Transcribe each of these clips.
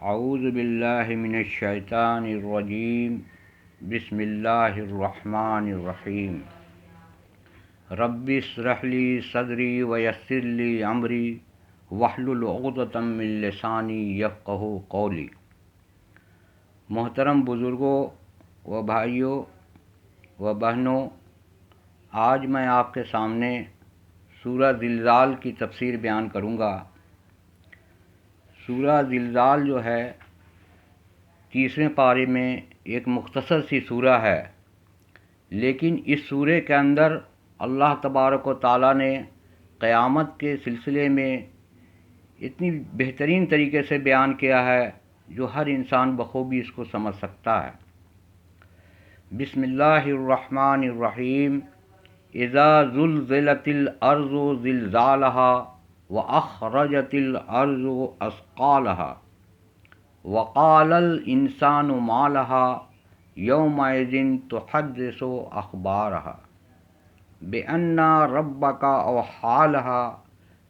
اعوذ باللہ من الشیطان الرجیم بسم اللہ الرحمن الرحیم رب اشرح لی صدری ویسر لی امری واحلل عقدۃ من لسانی یفقہوا قولی۔ محترم بزرگوں و بھائیوں و بہنوں، آج میں آپ کے سامنے سورہ زلزال کی تفسیر بیان کروں گا۔ سورہ زلزال جو ہے 30ویں پارے میں ایک مختصر سی سورہ ہے، لیکن اس سورے کے اندر اللہ تبارک و تعالیٰ نے قیامت کے سلسلے میں اتنی بہترین طریقے سے بیان کیا ہے جو ہر انسان بخوبی اس کو سمجھ سکتا ہے۔ بسم اللہ الرحمن الرحیم۔ اذا زلزلت الارض زلزالها واخرجت الارض اثقالها وقال الانسان ما لها يومئذ تحدث اخبارها بان ربك اوحى لها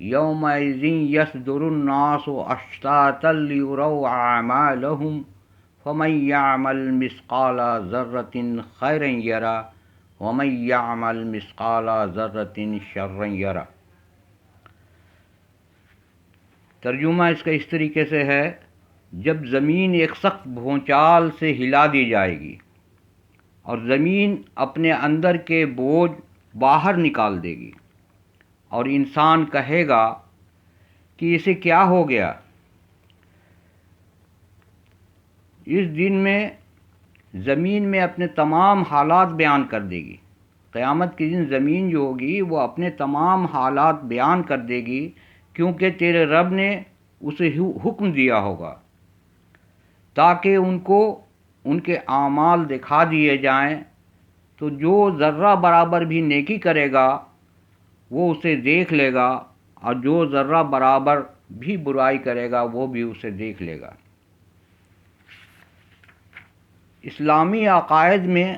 يومئذ يصدر الناس اشتاتا ليروا اعمالهم فمن يعمل مثقال ذرة خيرا يره ومن يعمل مثقال ذرة شرا يره۔ ترجمہ اس کا اس طریقے سے ہے، جب زمین ایک سخت بھونچال سے ہلا دی جائے گی اور زمین اپنے اندر کے بوجھ باہر نکال دے گی اور انسان کہے گا کہ اسے کیا ہو گیا۔ اس دن میں زمین میں اپنے تمام حالات بیان کر دے گی۔ قیامت کے دن زمین جو ہوگی وہ اپنے تمام حالات بیان کر دے گی، کیونکہ تیرے رب نے اسے حکم دیا ہوگا تاکہ ان کو ان کے اعمال دکھا دیے جائیں، تو جو ذرہ برابر بھی نیکی کرے گا وہ اسے دیکھ لے گا، اور جو ذرہ برابر بھی برائی کرے گا وہ بھی اسے دیکھ لے گا۔ اسلامی عقائد میں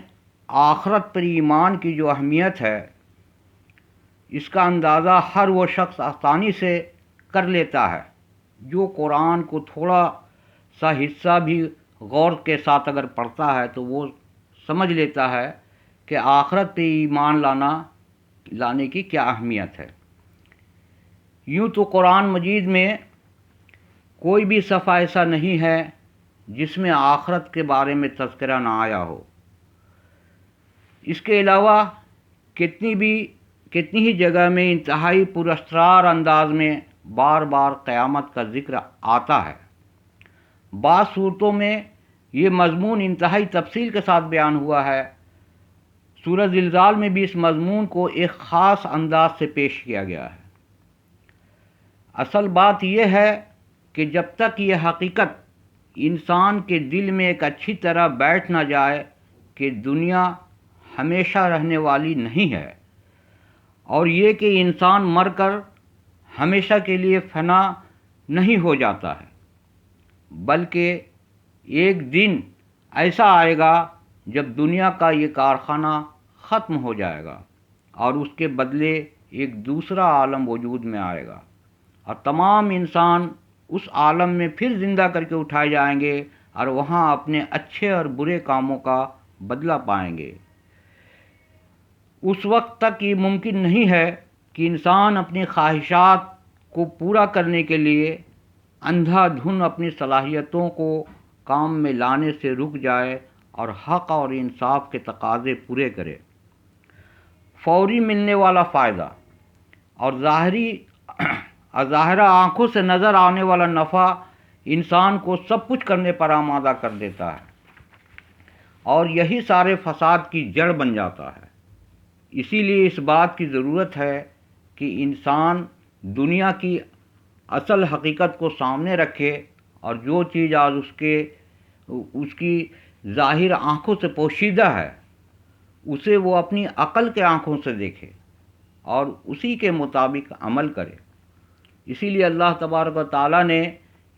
آخرت پر ایمان کی جو اہمیت ہے، اس کا اندازہ ہر وہ شخص آسانی سے کر لیتا ہے جو قرآن کو تھوڑا سا حصہ بھی غور کے ساتھ اگر پڑھتا ہے تو وہ سمجھ لیتا ہے کہ آخرت پہ ایمان لانے کی کیا اہمیت ہے۔ یوں تو قرآن مجید میں کوئی بھی صفحہ ایسا نہیں ہے جس میں آخرت کے بارے میں تذکرہ نہ آیا ہو۔ اس کے علاوہ کتنی ہی جگہ میں انتہائی پراسرار انداز میں بار بار قیامت کا ذکر آتا ہے۔ بعض صورتوں میں یہ مضمون انتہائی تفصیل کے ساتھ بیان ہوا ہے۔ سورہ زلزال میں بھی اس مضمون کو ایک خاص انداز سے پیش کیا گیا ہے۔ اصل بات یہ ہے کہ جب تک یہ حقیقت انسان کے دل میں ایک اچھی طرح بیٹھ نہ جائے کہ دنیا ہمیشہ رہنے والی نہیں ہے، اور یہ کہ انسان مر کر ہمیشہ کے لیے فنا نہیں ہو جاتا ہے، بلکہ ایک دن ایسا آئے گا جب دنیا کا یہ کارخانہ ختم ہو جائے گا اور اس کے بدلے ایک دوسرا عالم وجود میں آئے گا، اور تمام انسان اس عالم میں پھر زندہ کر کے اٹھائے جائیں گے اور وہاں اپنے اچھے اور برے کاموں کا بدلہ پائیں گے۔ اس وقت تک یہ ممکن نہیں ہے کہ انسان اپنی خواہشات کو پورا کرنے کے لیے اندھا دھن اپنی صلاحیتوں کو کام میں لانے سے رک جائے اور حق اور انصاف کے تقاضے پورے کرے۔ فوری ملنے والا فائدہ اور ظاہرہ آنکھوں سے نظر آنے والا نفع انسان کو سب کچھ کرنے پر آمادہ کر دیتا ہے، اور یہی سارے فساد کی جڑ بن جاتا ہے۔ اسی لیے اس بات کی ضرورت ہے کہ انسان دنیا کی اصل حقیقت کو سامنے رکھے، اور جو چیز آج اس کی ظاہر آنکھوں سے پوشیدہ ہے اسے وہ اپنی عقل کے آنکھوں سے دیکھے اور اسی کے مطابق عمل کرے۔ اسی لیے اللہ تبارک و تعالیٰ نے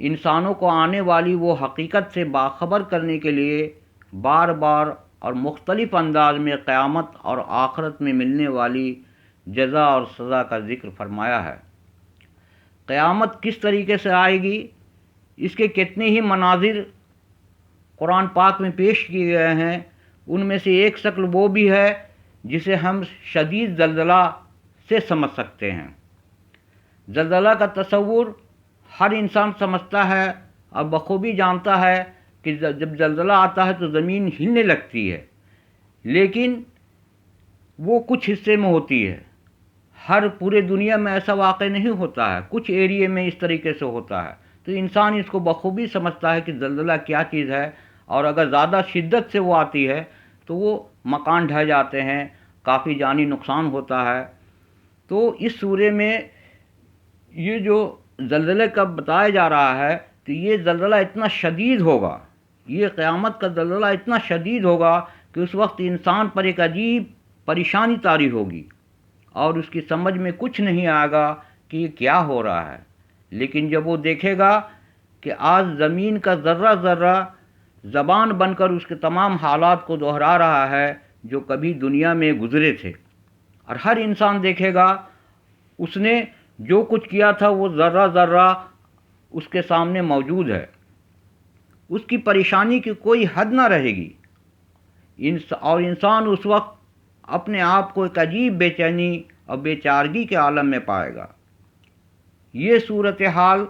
انسانوں کو آنے والی وہ حقیقت سے باخبر کرنے کے لیے بار بار اور مختلف انداز میں قیامت اور آخرت میں ملنے والی جزا اور سزا کا ذکر فرمایا ہے۔ قیامت کس طریقے سے آئے گی اس کے کتنے ہی مناظر قرآن پاک میں پیش کیے گئے ہیں۔ ان میں سے ایک شکل وہ بھی ہے جسے ہم شدید زلزلہ سے سمجھ سکتے ہیں۔ زلزلہ کا تصور ہر انسان سمجھتا ہے اور بخوبی جانتا ہے کہ جب زلزلہ آتا ہے تو زمین ہلنے لگتی ہے، لیکن وہ کچھ حصے میں ہوتی ہے، ہر پورے دنیا میں ایسا واقع نہیں ہوتا ہے، کچھ ایریے میں اس طریقے سے ہوتا ہے۔ تو انسان اس کو بخوبی سمجھتا ہے کہ زلزلہ کیا چیز ہے، اور اگر زیادہ شدت سے وہ آتی ہے تو وہ مکان ڈھہ جاتے ہیں، کافی جانی نقصان ہوتا ہے۔ تو اس سورے میں یہ جو زلزلے کا بتایا جا رہا ہے کہ یہ زلزلہ اتنا شدید ہوگا، یہ قیامت کا زلزلہ اتنا شدید ہوگا کہ اس وقت انسان پر ایک عجیب پریشانی طاری ہوگی اور اس کی سمجھ میں کچھ نہیں آئے گا کہ یہ کیا ہو رہا ہے۔ لیکن جب وہ دیکھے گا کہ آج زمین کا ذرہ ذرہ زبان بن کر اس کے تمام حالات کو دہرا رہا ہے جو کبھی دنیا میں گزرے تھے، اور ہر انسان دیکھے گا اس نے جو کچھ کیا تھا وہ ذرہ ذرہ اس کے سامنے موجود ہے، اس کی پریشانی کی کوئی حد نہ رہے گی، اور انسان اس وقت اپنے آپ کو ایک عجیب بے چینی اور بے چارگی کے عالم میں پائے گا۔ یہ صورتحال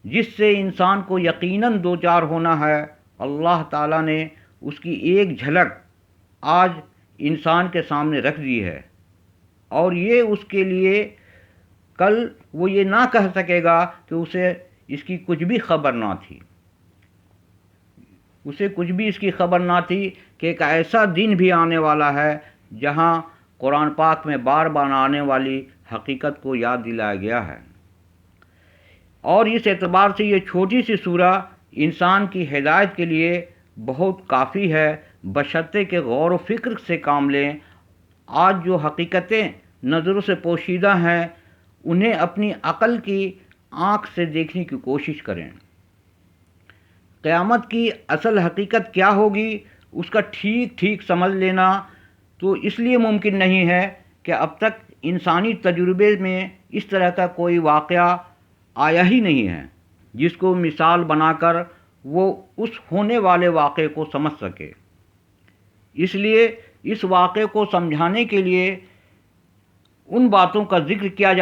جس سے انسان کو یقیناً دوچار ہونا ہے، اللہ تعالیٰ نے اس کی ایک جھلک آج انسان کے سامنے رکھ دی ہے، اور یہ اس کے لیے کل وہ یہ نہ کہہ سکے گا کہ اسے اس کی کچھ بھی خبر نہ تھی، اسے کچھ بھی اس کی خبر نہ تھی کہ ایک ایسا دن بھی آنے والا ہے جہاں قرآن پاک میں بار بار آنے والی حقیقت کو یاد دلایا گیا ہے۔ اور اس اعتبار سے یہ چھوٹی سی سورہ انسان کی ہدایت کے لیے بہت کافی ہے، بشرطے کہ غور و فکر سے کام لیں۔ آج جو حقیقتیں نظروں سے پوشیدہ ہیں انہیں اپنی عقل کی آنکھ سے دیکھنے کی کوشش کریں۔ قیامت کی اصل حقیقت کیا ہوگی اس کا ٹھیک ٹھیک سمجھ لینا تو اس لیے ممکن نہیں ہے کہ اب تک انسانی تجربے میں اس طرح کا کوئی واقعہ آیا ہی نہیں ہے جس کو مثال بنا کر وہ اس ہونے والے واقعے کو سمجھ سکے۔ اس لیے اس واقعے کو سمجھانے کے لیے ان باتوں کا ذکر کیا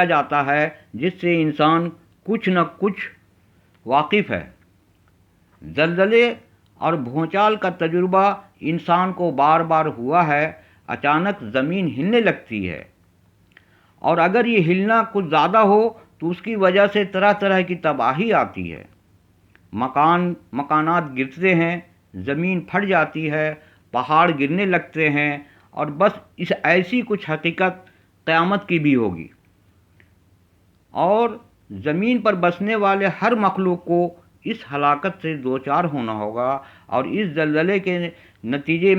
جاتا ہے جس سے انسان کچھ نہ کچھ واقف ہے۔ زلزلے اور بھونچال کا تجربہ انسان کو بار بار ہوا ہے۔ اچانک زمین ہلنے لگتی ہے، اور اگر یہ ہلنا کچھ زیادہ ہو تو اس کی وجہ سے طرح طرح کی تباہی آتی ہے، مکانات گرتے ہیں، زمین پھٹ جاتی ہے، پہاڑ گرنے لگتے ہیں، اور بس اس ایسی کچھ حقیقت قیامت کی بھی ہوگی، اور زمین پر بسنے والے ہر مخلوق کو اس ہلاکت سے دوچار ہونا ہوگا، اور اس زلزلے کے نتیجے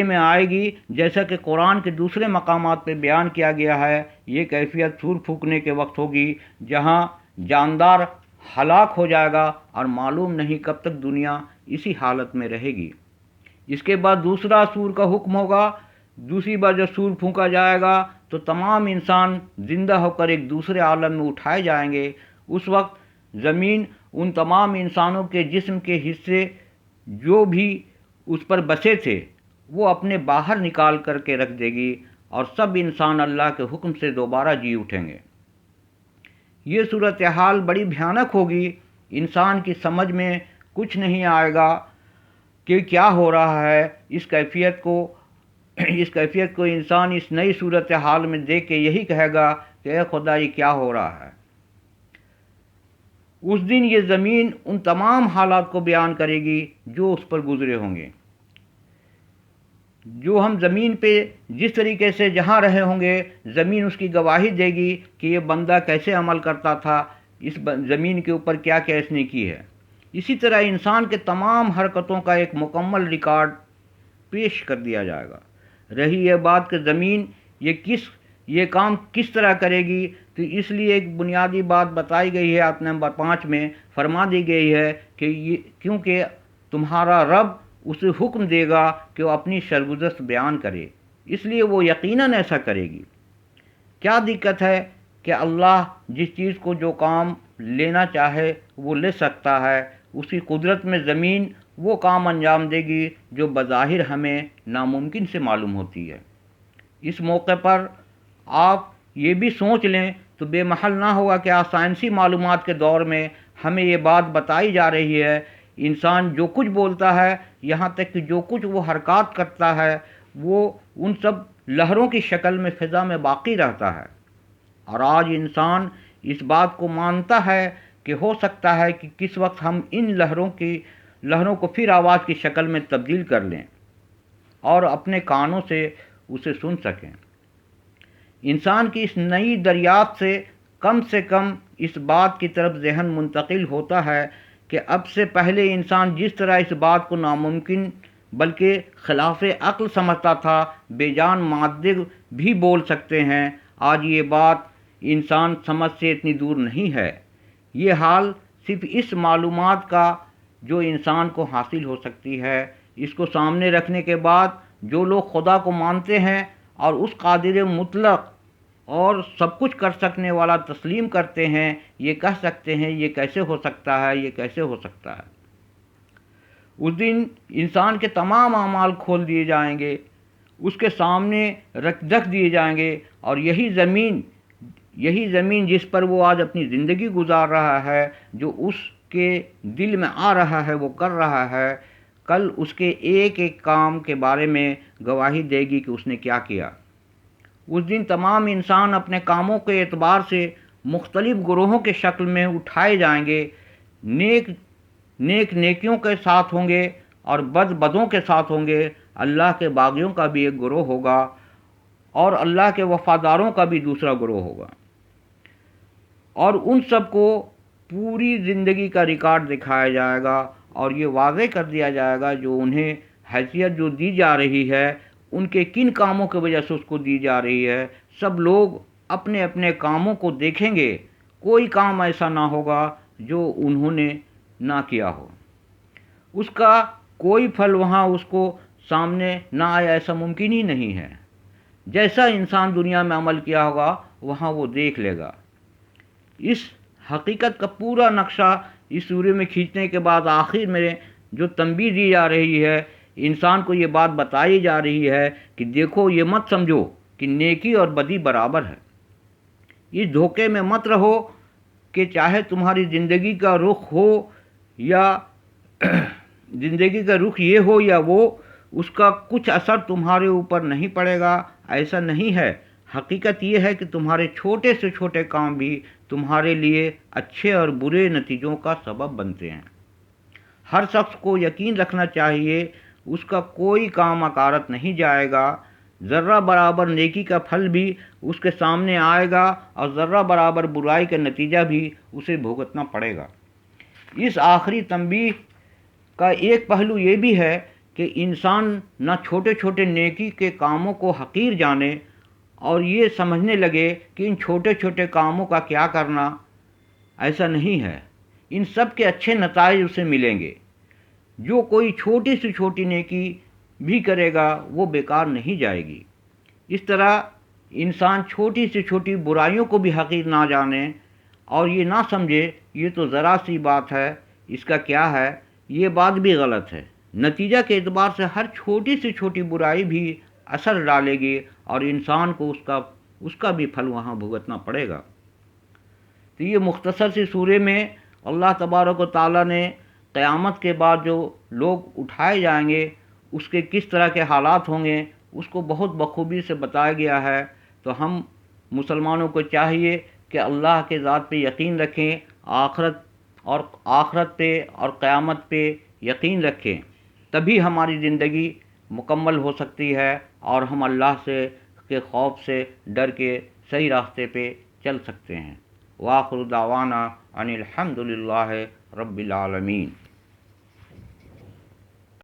میں آئے گی، جیسا کہ قرآن کے دوسرے مقامات پہ بیان کیا گیا ہے، یہ کیفیت سور پھونکنے کے وقت ہوگی جہاں جاندار ہلاک ہو جائے گا اور معلوم نہیں کب تک دنیا اسی حالت میں رہے گی۔ اس کے بعد دوسرا سور کا حکم ہوگا، دوسری بار جب سور پھونکا جائے گا تو تمام انسان زندہ ہو کر ایک دوسرے عالم میں اٹھائے جائیں گے۔ اس وقت زمین ان تمام انسانوں کے جسم کے حصے جو بھی اس پر بسے تھے وہ اپنے باہر نکال کر کے رکھ دے گی، اور سب انسان اللہ کے حکم سے دوبارہ جی اٹھیں گے۔ یہ صورتحال بڑی بھیانک ہوگی، انسان کی سمجھ میں کچھ نہیں آئے گا کہ کیا ہو رہا ہے۔ اس کیفیت کو انسان اس نئی صورتحال میں دیکھ کے یہی کہے گا کہ اے خدا یہ کیا ہو رہا ہے۔ اس دن یہ زمین ان تمام حالات کو بیان کرے گی جو اس پر گزرے ہوں گے، جو ہم زمین پہ جس طریقے سے جہاں رہے ہوں گے، زمین اس کی گواہی دے گی کہ یہ بندہ کیسے عمل کرتا تھا، اس زمین کے اوپر کیا کیا اس نے کی ہے۔ اسی طرح انسان کے تمام حرکتوں کا ایک مکمل ریکارڈ پیش کر دیا جائے گا۔ رہی یہ بات کہ زمین یہ کام کس طرح کرے گی، تو اس لیے ایک بنیادی بات بتائی گئی ہے آیت نمبر 5 میں، فرما دی گئی ہے کہ کیونکہ تمہارا رب اسے حکم دے گا کہ وہ اپنی سرگزشت بیان کرے، اس لیے وہ یقیناً ایسا کرے گی۔ کیا دقت ہے کہ اللہ جس چیز کو جو کام لینا چاہے وہ لے سکتا ہے، اس کی قدرت میں زمین وہ کام انجام دے گی جو بظاہر ہمیں ناممکن سے معلوم ہوتی ہے۔ اس موقع پر آپ یہ بھی سوچ لیں تو بے محل نہ ہوگا کہ آج سائنسی معلومات کے دور میں ہمیں یہ بات بتائی جا رہی ہے، انسان جو کچھ بولتا ہے، یہاں تک کہ جو کچھ وہ حرکات کرتا ہے، وہ ان سب لہروں کی شکل میں فضا میں باقی رہتا ہے۔ اور آج انسان اس بات کو مانتا ہے کہ ہو سکتا ہے کہ کس وقت ہم ان لہروں کو پھر آواز کی شکل میں تبدیل کر لیں اور اپنے کانوں سے اسے سن سکیں۔ انسان کی اس نئی دریافت سے کم اس بات کی طرف ذہن منتقل ہوتا ہے کہ اب سے پہلے انسان جس طرح اس بات کو ناممکن بلکہ خلاف عقل سمجھتا تھا، بے جان مادے بھی بول سکتے ہیں، آج یہ بات انسان سمجھ سے اتنی دور نہیں ہے۔ یہ حال صرف اس معلومات کا جو انسان کو حاصل ہو سکتی ہے، اس کو سامنے رکھنے کے بعد جو لوگ خدا کو مانتے ہیں اور اس قادر مطلق اور سب کچھ کر سکنے والا تسلیم کرتے ہیں، یہ کہہ سکتے ہیں یہ کیسے ہو سکتا ہے، یہ کیسے ہو سکتا ہے۔ اس دن انسان کے تمام اعمال کھول دیے جائیں گے، اس کے سامنے رکھ دیے جائیں گے، اور یہی زمین جس پر وہ آج اپنی زندگی گزار رہا ہے، جو اس کے دل میں آ رہا ہے وہ کر رہا ہے، کل اس کے ایک ایک کام کے بارے میں گواہی دے گی کہ اس نے کیا کیا۔ اس دن تمام انسان اپنے کاموں کے اعتبار سے مختلف گروہوں کے شکل میں اٹھائے جائیں گے، نیک نیکیوں کے ساتھ ہوں گے اور بدوں کے ساتھ ہوں گے۔ اللہ کے باغیوں کا بھی ایک گروہ ہوگا اور اللہ کے وفاداروں کا بھی دوسرا گروہ ہوگا، اور ان سب کو پوری زندگی کا ریکارڈ دکھایا جائے گا اور یہ واضح کر دیا جائے گا جو انہیں حیثیت جو دی جا رہی ہے، ان کے کن کاموں کی وجہ سے اس کو دی جا رہی ہے۔ سب لوگ اپنے اپنے کاموں کو دیکھیں گے، کوئی کام ایسا نہ ہوگا جو انہوں نے نہ کیا ہو، اس کا کوئی پھل وہاں اس کو سامنے نہ آیا، ایسا ممکن ہی نہیں ہے۔ جیسا انسان دنیا میں عمل کیا ہوگا وہاں وہ دیکھ لے گا۔ اس حقیقت کا پورا نقشہ اس سورے میں کھینچنے کے بعد آخر میں جو تنبیہ دی جا رہی ہے، انسان کو یہ بات بتائی جا رہی ہے کہ دیکھو، یہ مت سمجھو کہ نیکی اور بدی برابر ہے۔ اس دھوکے میں مت رہو کہ چاہے تمہاری زندگی کا رخ ہو یا زندگی کا رخ یہ ہو یا وہ، اس کا کچھ اثر تمہارے اوپر نہیں پڑے گا، ایسا نہیں ہے۔ حقیقت یہ ہے کہ تمہارے چھوٹے سے چھوٹے کام بھی تمہارے لیے اچھے اور برے نتیجوں کا سبب بنتے ہیں۔ ہر شخص کو یقین رکھنا چاہیے اس کا کوئی کام عکارت نہیں جائے گا، ذرہ برابر نیکی کا پھل بھی اس کے سامنے آئے گا اور ذرہ برابر برائی کا نتیجہ بھی اسے بھگتنا پڑے گا۔ اس آخری تنبیہ کا ایک پہلو یہ بھی ہے کہ انسان نہ چھوٹے چھوٹے نیکی کے کاموں کو حقیر جانے اور یہ سمجھنے لگے کہ ان چھوٹے چھوٹے کاموں کا کیا کرنا، ایسا نہیں ہے۔ ان سب کے اچھے نتائج اسے ملیں گے۔ جو کوئی چھوٹی سے چھوٹی نیکی بھی کرے گا وہ بیکار نہیں جائے گی۔ اس طرح انسان چھوٹی سے چھوٹی برائیوں کو بھی حقیر نہ جانے اور یہ نہ سمجھے یہ تو ذرا سی بات ہے، اس کا کیا ہے، یہ بات بھی غلط ہے۔ نتیجہ کے اعتبار سے ہر چھوٹی سے چھوٹی برائی بھی اثر ڈالے گی اور انسان کو اس کا بھی پھل وہاں بھگتنا پڑے گا۔ تو یہ مختصر سی سورے میں اللہ تبارک و تعالیٰ نے قیامت کے بعد جو لوگ اٹھائے جائیں گے اس کے کس طرح کے حالات ہوں گے اس کو بہت بخوبی سے بتایا گیا ہے۔ تو ہم مسلمانوں کو چاہیے کہ اللہ کے ذات پہ یقین رکھیں، آخرت پہ اور قیامت پہ یقین رکھیں، تبھی ہماری زندگی مکمل ہو سکتی ہے اور ہم اللہ کے خوف سے ڈر کے صحیح راستے پہ چل سکتے ہیں۔ وآخر دعوانا ان الحمد للہ رب العالمین۔